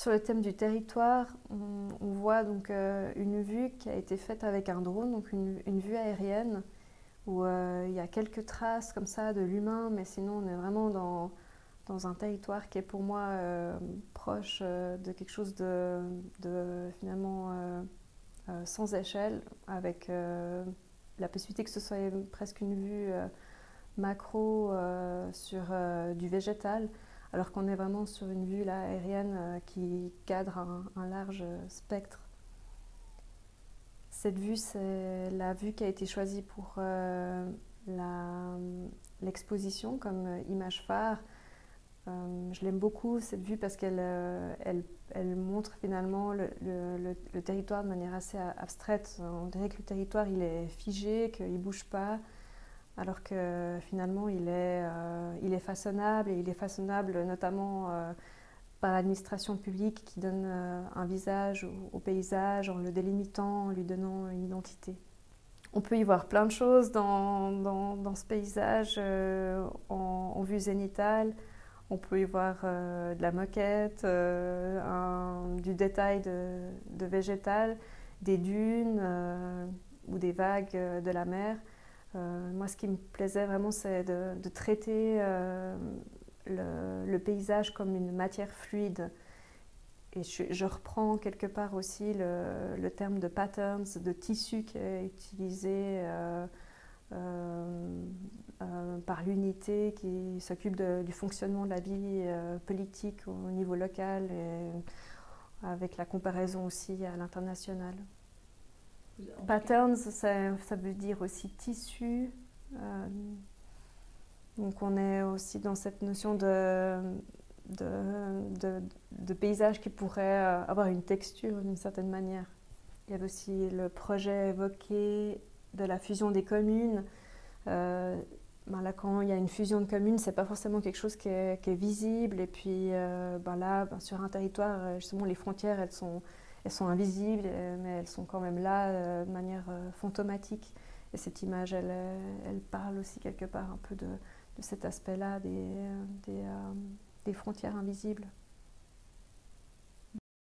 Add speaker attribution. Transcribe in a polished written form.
Speaker 1: Sur le thème du territoire, on voit donc une vue qui a été faite avec un drone, donc une vue aérienne, où il y a quelques traces comme ça de l'humain, mais sinon on est vraiment dans un territoire qui est pour moi proche de quelque chose de finalement sans échelle, avec la possibilité que ce soit presque une vue macro sur du végétal, alors qu'on est vraiment sur une vue là, aérienne qui cadre un large spectre. Cette vue, c'est la vue qui a été choisie pour l'exposition comme image phare. Je l'aime beaucoup cette vue parce qu'elle montre finalement le territoire de manière assez abstraite. On dirait que le territoire il est figé, qu'il ne bouge pas, alors que finalement il est façonnable, et il est façonnable notamment par l'administration publique qui donne un visage au paysage en le délimitant, en lui donnant une identité. On peut y voir plein de choses dans ce paysage en vue zénitale. On peut y voir de la moquette, du détail de végétal, des dunes ou des vagues de la mer. Moi, ce qui me plaisait vraiment, c'est de traiter le paysage comme une matière fluide. Et je reprends quelque part aussi le terme de patterns, de tissu qui est utilisé par l'unité qui s'occupe du fonctionnement de la vie politique au niveau local, et avec la comparaison aussi à l'international. Patterns, ça veut dire aussi tissu. Donc on est aussi dans cette notion de paysage qui pourrait avoir une texture d'une certaine manière. Il y avait aussi le projet évoqué de la fusion des communes. Là, quand il y a une fusion de communes, c'est pas forcément quelque chose qui est visible. Et puis sur un territoire, justement, les frontières, elles sont invisibles, mais elles sont quand même là de manière fantomatique. Et cette image, elle parle aussi quelque part un peu de cet aspect-là des frontières invisibles.